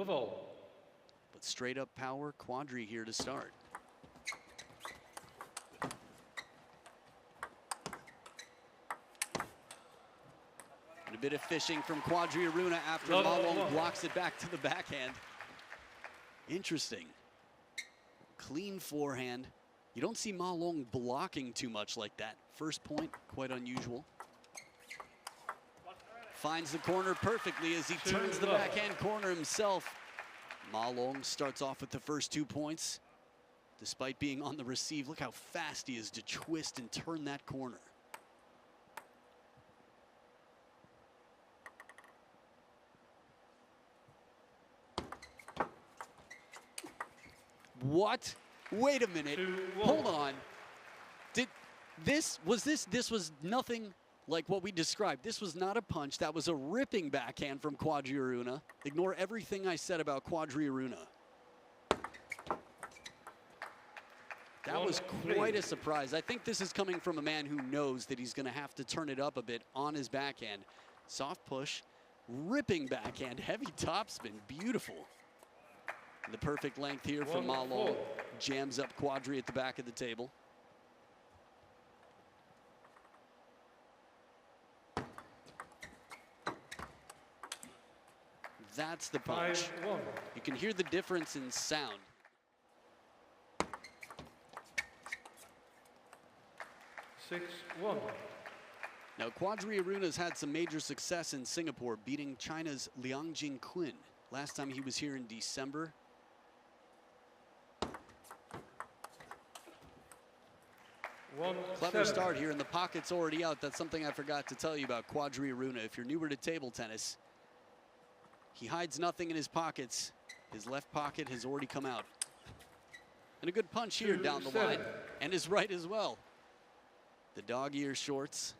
of all. But straight up power, Quadri here to start. And a bit of fishing from Quadri ARUNA after Ma Long blocks it back to the backhand. Interesting. Clean forehand. You don't see Ma Long blocking too much like that. First point, quite unusual. Finds the corner perfectly as he turns the backhand corner himself. Ma Long starts off with the first 2 points. Despite being on the receive, look how fast he is to twist and turn that corner. What? Wait a minute. Hold on. This was nothing like what we described. This was not a punch. That was a ripping backhand from Quadri ARUNA. Ignore everything I said about Quadri ARUNA. That was quite a surprise. I think this is coming from a man who knows that he's going to have to turn it up a bit on his backhand. Soft push, ripping backhand, heavy topspin, beautiful. And the perfect length here from Ma Long. Jams up Quadri at the back of the table. That's the punch. You can hear the difference in sound. Now, Quadri ARUNA's had some major success in Singapore, beating China's Liang Jingquin. Last time he was here in December. Clever start here, and the pocket's already out. That's something I forgot to tell you about Quadri ARUNA. If you're newer to table tennis, he hides nothing in his pockets. His left pocket has already come out. And a good punch here down the line, and his right as well. The dog ear shorts.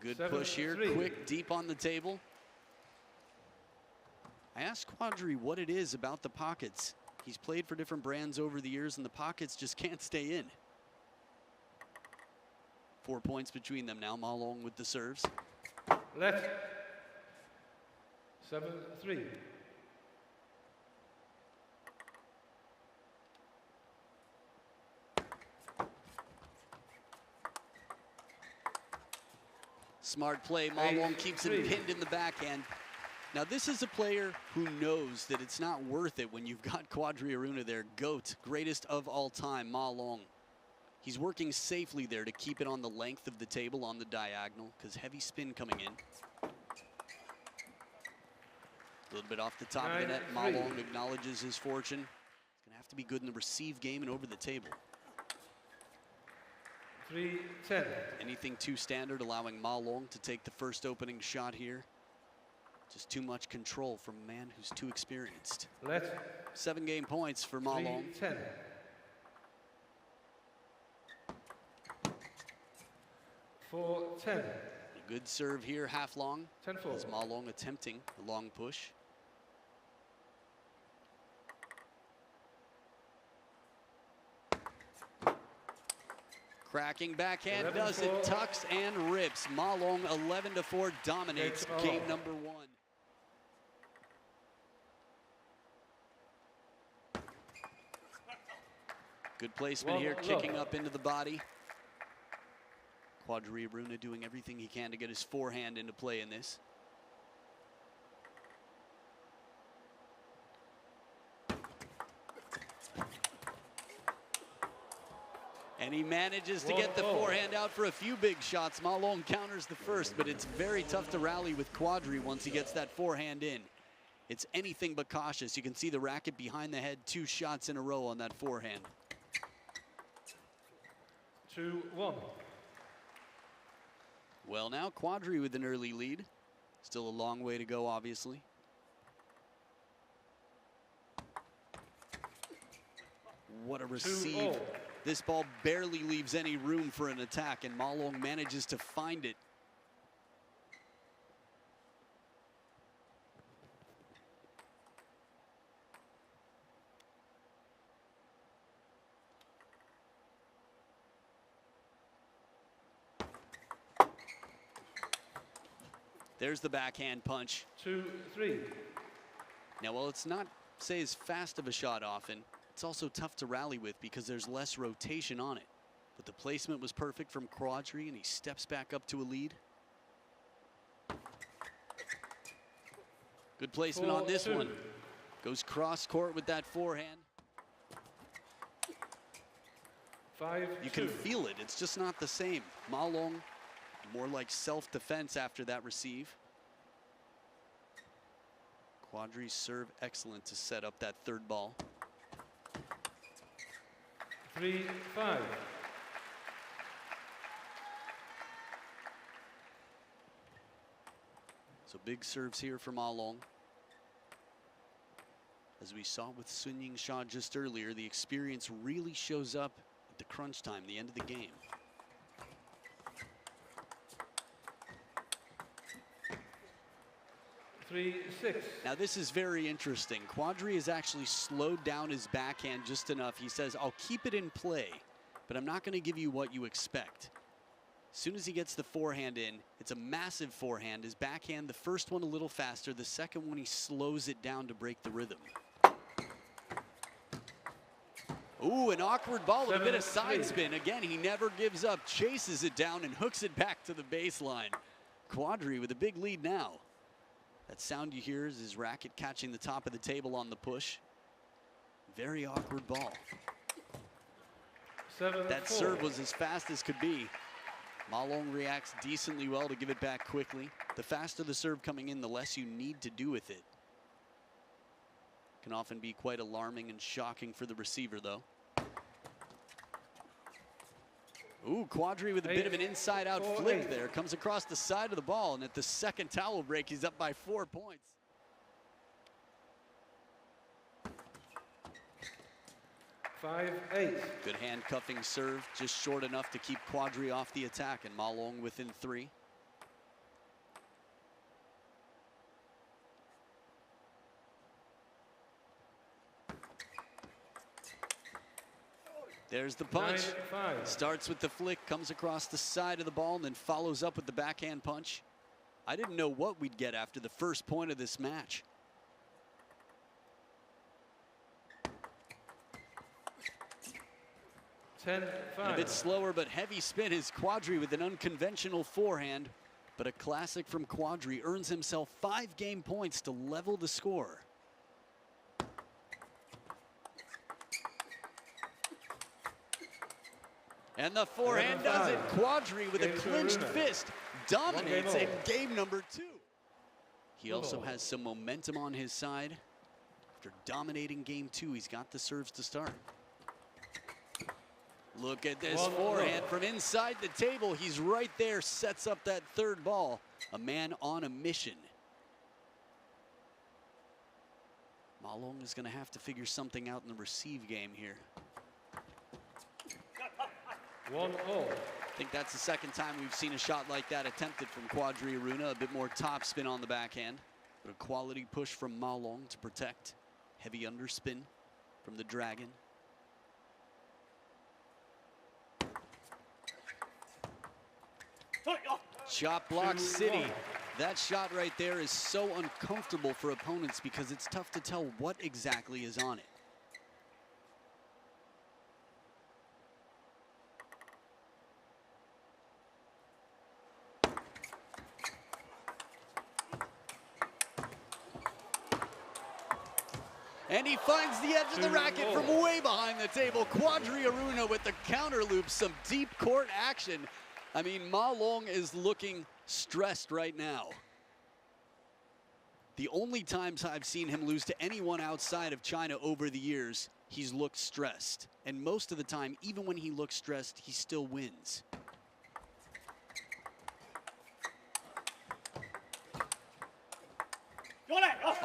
Good push here, quick, deep on the table. I asked Quadri what it is about the pockets. He's played for different brands over the years, and the pockets just can't stay in. 4 points between them now. Ma Long with the serves. Left. 7-3. Smart play. Ma Long keeps it pinned in the backhand. Now, this is a player who knows that it's not worth it when you've got Quadri ARUNA there. GOAT, greatest of all time, Ma Long. He's working safely there to keep it on the length of the table on the diagonal, because heavy spin coming in. A little bit off the top of the net. Ma Long acknowledges his fortune. He's going to have to be good in the receive game and over the table. 3-10. Anything too standard, allowing Ma Long to take the first opening shot here. Just too much control from a man who's too experienced. 7 game points for Ma Long. 3-10. 4-10. A good serve here, half long. 10-4. As Ma Long attempting a long push. Cracking backhand does it, tucks and rips. Ma Long 11-4 dominates game number 1. Good placement here, kicking up into the body. Quadri ARUNA doing everything he can to get his forehand into play in this. And he manages to get the forehand out for a few big shots. Ma Long counters the first, but it's very tough to rally with Quadri once he gets that forehand in. It's anything but cautious. You can see the racket behind the head, 2 shots in a row on that forehand. 2-1. Well, now Quadri with an early lead. Still a long way to go, obviously. What a receive. 2-0. This ball barely leaves any room for an attack, and Ma Long manages to find it. There's the backhand punch. 2-3. Now, while it's not, say, as fast of a shot often, it's also tough to rally with because there's less rotation on it. But the placement was perfect from Quadri, and he steps back up to a lead. Good placement on this one. Goes cross court with that forehand. 5-2. You can feel it. It's just not the same. Ma Long, more like self-defense after that receive. Quadri's serve excellent to set up that third ball. 3-5. So big serves here for Ma Long. As we saw with Sun Ying-sha just earlier, the experience really shows up at the crunch time, the end of the game. Now this is very interesting. Quadri has actually slowed down his backhand just enough. He says, I'll keep it in play, but I'm not going to give you what you expect. As soon as he gets the forehand in, it's a massive forehand. His backhand, the first one a little faster. The second one, he slows it down to break the rhythm. Ooh, an awkward ball with a bit of side spin. Again, he never gives up, chases it down and hooks it back to the baseline. Quadri with a big lead now. That sound you hear is his racket catching the top of the table on the push. Very awkward ball. 7-4. That serve was as fast as could be. Ma Long reacts decently well to give it back quickly. The faster the serve coming in, the less you need to do with it. Can often be quite alarming and shocking for the receiver, though. Ooh, Quadri with a bit of an inside-out flick there. Comes across the side of the ball, and at the second towel break, he's up by 4 points. 5-8. Good handcuffing serve, just short enough to keep Quadri off the attack, and Ma Long within 3. There's the punch. 9-5. Starts with the flick, comes across the side of the ball, and then follows up with the backhand punch. I didn't know what we'd get after the first point of this match. A bit slower but heavy spin is Quadri with an unconventional forehand, but a classic from Quadri earns himself 5 game points to level the score. And the forehand does it. Quadri with a clinched fist dominates in game number 2. He also has some momentum on his side. After dominating game 2, he's got the serves to start. Look at this forehand from inside the table. He's right there, sets up that third ball. A man on a mission. Ma Long is going to have to figure something out in the receive game here. 1-all. I think that's the second time we've seen a shot like that attempted from Quadri ARUNA. A bit more top spin on the backhand. But a quality push from Ma Long to protect. Heavy underspin from the Dragon. Shot block city. That shot right there is so uncomfortable for opponents because it's tough to tell what exactly is on it. And he finds the edge of the racket from way behind the table. Quadri ARUNA with the counter loop, some deep court action. I mean, Ma Long is looking stressed right now. The only times I've seen him lose to anyone outside of China over the years, he's looked stressed. And most of the time, even when he looks stressed, he still wins.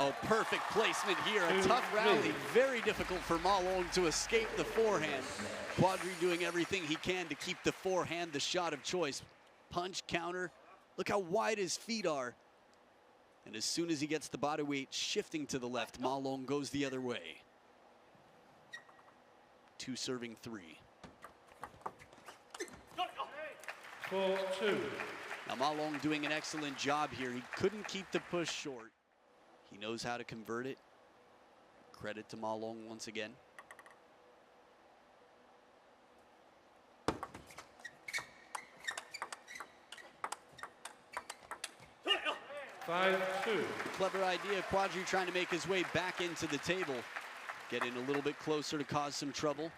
Oh, perfect placement here. A tough rally. Very difficult for Ma Long to escape the forehand. Quadri doing everything he can to keep the forehand the shot of choice. Punch, counter. Look how wide his feet are. And as soon as he gets the body weight shifting to the left, Ma Long goes the other way. 2 serving 3. 4-2. Now Ma Long doing an excellent job here. He couldn't keep the push short. He knows how to convert it. Credit to Ma Long once again. 5-2. Clever idea. Quadri trying to make his way back into the table. Getting a little bit closer to cause some trouble.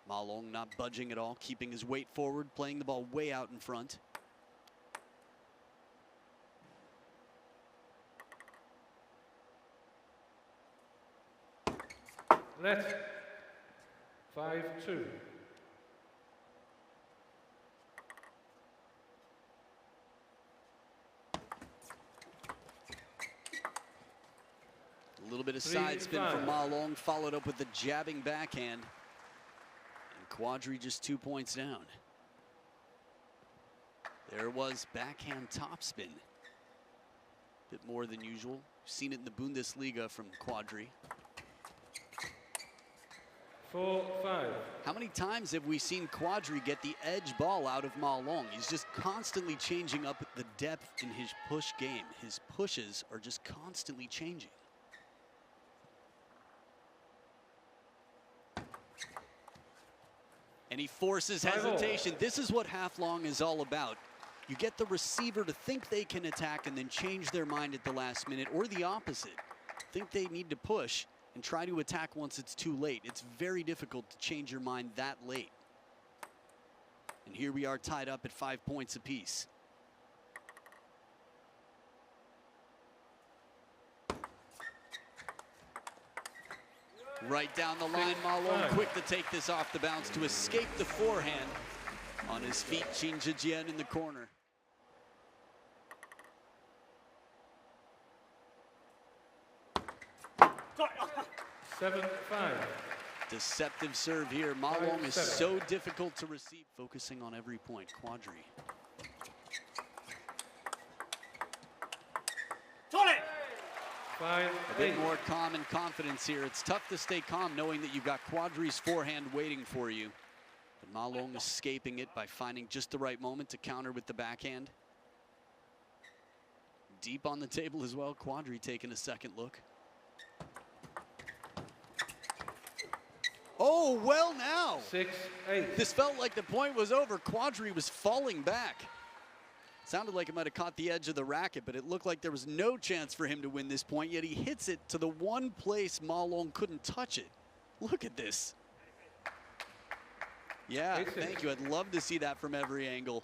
Ma Long not budging at all, keeping his weight forward, playing the ball way out in front. Let. 5-2. A little bit of side spin from Ma Long, followed up with the jabbing backhand. And Quadri just 2 points down. There was backhand topspin. Bit more than usual. We've seen it in the Bundesliga from Quadri. 4-5. How many times have we seen Quadri get the edge ball out of Ma Long? He's just constantly changing up the depth in his push game. His pushes are just constantly changing. And he forces hesitation. This is what half long is all about. You get the receiver to think they can attack and then change their mind at the last minute, or the opposite. Think they need to push and try to attack once it's too late. It's very difficult to change your mind that late. And here we are tied up at 5 points apiece. Right down the line, Ma Long quick to take this off the bounce to escape the forehand. On his feet, Qin Zhijian in the corner. Seven, 5. Deceptive serve here. Ma Long is so difficult to receive. Focusing on every point. Quadri. A bit more calm and confidence here. It's tough to stay calm knowing that you've got Quadri's forehand waiting for you. But Ma Long escaping it by finding just the right moment to counter with the backhand. Deep on the table as well. Quadri taking a second look. Oh, well now. 6-8. This felt like the point was over. Quadri was falling back. Sounded like it might have caught the edge of the racket, but it looked like there was no chance for him to win this point, yet he hits it to the one place Ma Long couldn't touch it. Look at this. Yeah, thank you. I'd love to see that from every angle.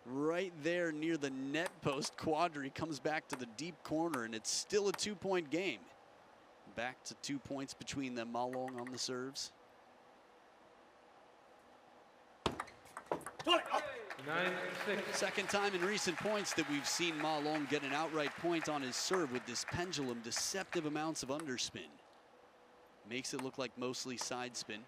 Right there near the net post, Quadri comes back to the deep corner, and it's still a 2-point game. Back to 2 points between them. Ma Long on the serves. 9-6. Second time in recent points that we've seen Ma Long get an outright point on his serve with this pendulum. Deceptive amounts of underspin. Makes it look like mostly side spin.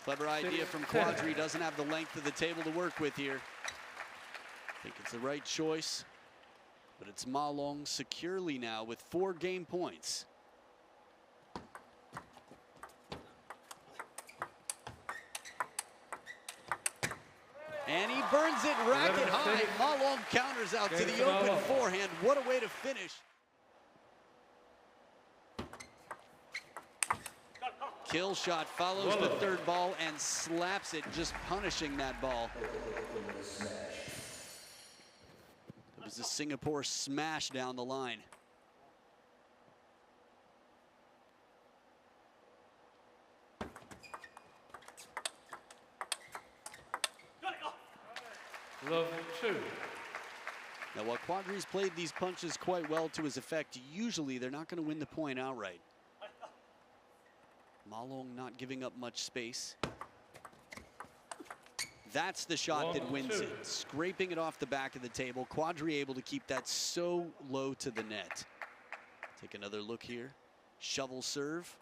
Clever idea from Quadri. Doesn't have the length of the table to work with here. I think it's the right choice. But it's Ma Long securely now with 4 game points. And he burns it racket high. Ma Long counters out to the open forehand. What a way to finish. Kill shot follows the third ball and slaps it, just punishing that ball. It was a Singapore smash down the line. Love 2. Now, while Quadri's played these punches quite well to his effect, usually they're not going to win the point outright. Ma Long not giving up much space. That's the shot that wins it. Scraping it off the back of the table. Quadri able to keep that so low to the net. Take another look here. Shovel serve.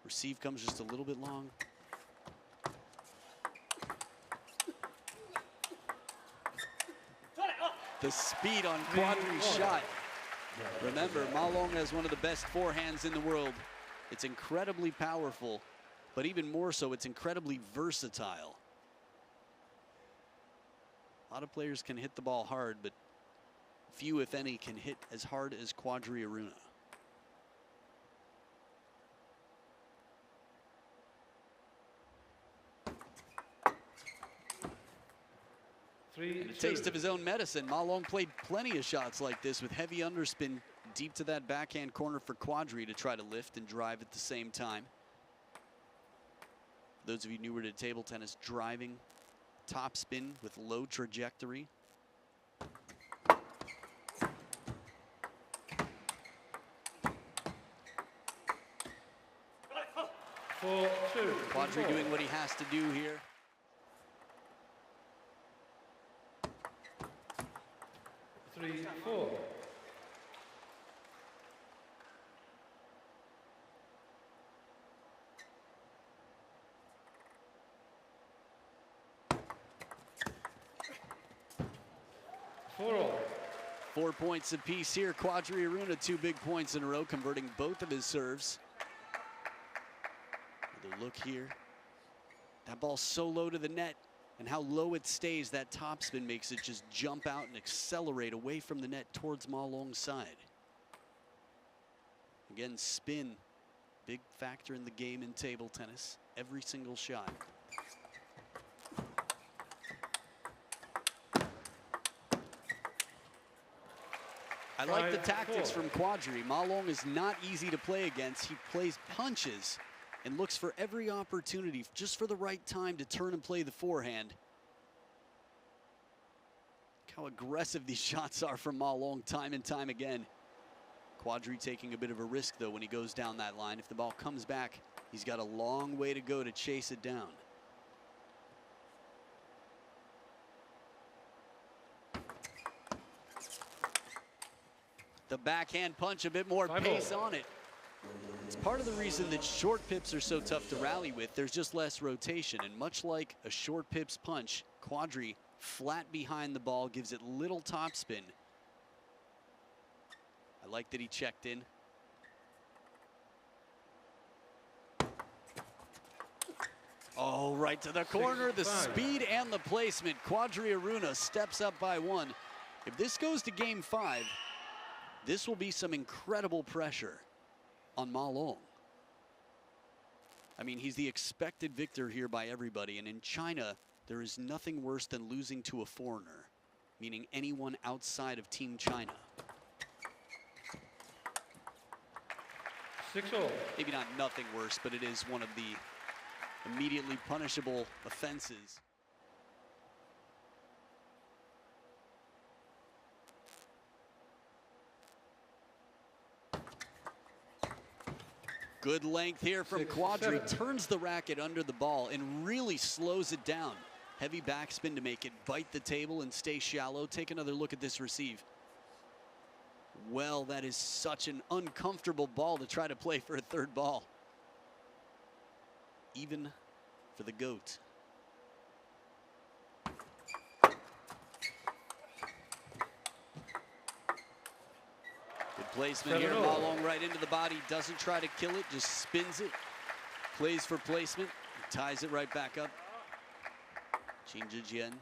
Receive comes just a little bit long. The speed on Quadri's shot. Remember, Ma Long has one of the best forehands in the world. It's incredibly powerful, but even more so, it's incredibly versatile. A lot of players can hit the ball hard, but few, if any, can hit as hard as Quadri ARUNA. And a taste of his own medicine. Ma Long played plenty of shots like this with heavy underspin deep to that backhand corner for Quadri to try to lift and drive at the same time. For those of you newer to table tennis, driving top spin with low trajectory. Quadri doing what he has to do here. 3-4. Four 4 points apiece here. Quadri ARUNA 2 big points in a row, converting both of his serves. With a look here. That ball's so low to the net, and how low it stays, that topspin makes it just jump out and accelerate away from the net towards Ma Long's side. Again, spin, big factor in the game in table tennis. Every single shot. I like the tactics from Quadri. Ma Long is not easy to play against. He plays punches and looks for every opportunity just for the right time to turn and play the forehand. Look how aggressive these shots are from Ma Long time and time again. Quadri taking a bit of a risk though when he goes down that line. If the ball comes back, he's got a long way to go to chase it down. The backhand punch, a bit more pace on it. It's part of the reason that short pips are so tough to rally with. There's just less rotation, and much like a short pips punch, Quadri flat behind the ball gives it little topspin. I like that he checked in. Oh, right to the corner. The speed and the placement. Quadri ARUNA steps up by 1. If this goes to game 5, this will be some incredible pressure on Ma Long. I mean, he's the expected victor here by everybody, and in China, there is nothing worse than losing to a foreigner, meaning anyone outside of Team China. 6-all. Maybe not nothing worse, but it is one of the immediately punishable offenses. Good length here from Quadri. Turns the racket under the ball and really slows it down. Heavy backspin to make it bite the table and stay shallow. Take another look at this receive. Well, that is such an uncomfortable ball to try to play for a third ball. Even for the GOAT. Placement here, Ma Long right into the body, doesn't try to kill it, just spins it, plays for placement, ties it right back up. Qin Zhijian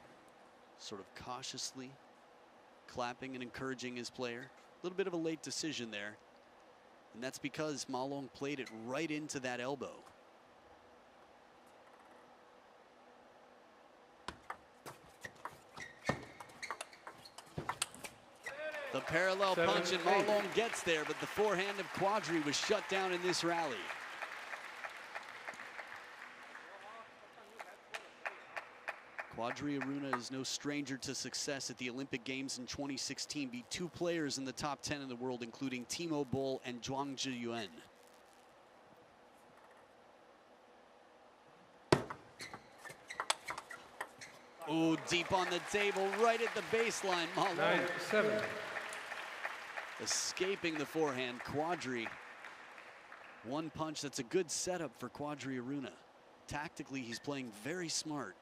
sort of cautiously clapping and encouraging his player. A little bit of a late decision there, and that's because Ma Long played it right into that elbow. The parallel punch, and Ma Long gets there, but the forehand of Quadri was shut down in this rally. Quadri ARUNA is no stranger to success at the Olympic Games in 2016. Beat 2 players in the top 10 in the world, including Timo Boll and Zhuang Zhiyuan. Oh, deep on the table, right at the baseline. Ma Long 9-7. Escaping the forehand. Quadri, one punch. That's a good setup for Quadri ARUNA. Tactically, he's playing very smart.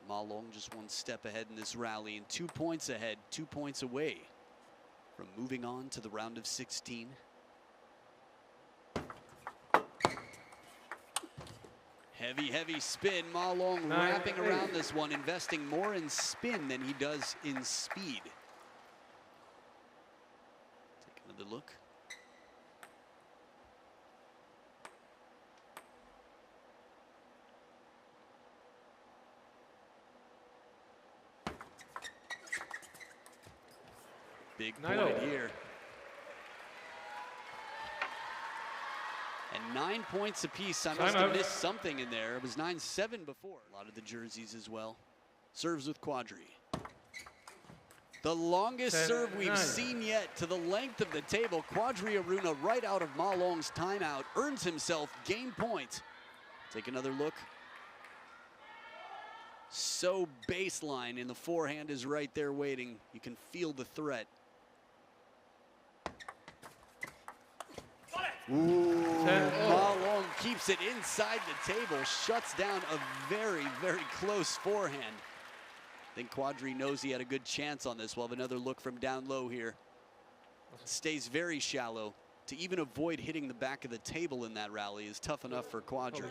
Ma Long just one step ahead in this rally and 2 points ahead, 2 points away from moving on to the round of 16. Heavy spin. Ma Long wrapping around this one, investing more in spin than he does in speed. Take another look. Big point here. And 9 points apiece. I must have missed something in there. It was 9-7 before. A lot of the jerseys as well. Serves with Quadri. The longest serve we've seen yet to the length of the table. Quadri ARUNA right out of Ma Long's timeout. Earns himself game point. Take another look. So baseline, and the forehand is right there waiting. You can feel the threat. Ooh, Ma Long keeps it inside the table, shuts down a very close forehand. I think Quadri knows he had a good chance on this. We'll have another look from down low here. Stays very shallow. To even avoid hitting the back of the table in that rally is tough enough for Quadri.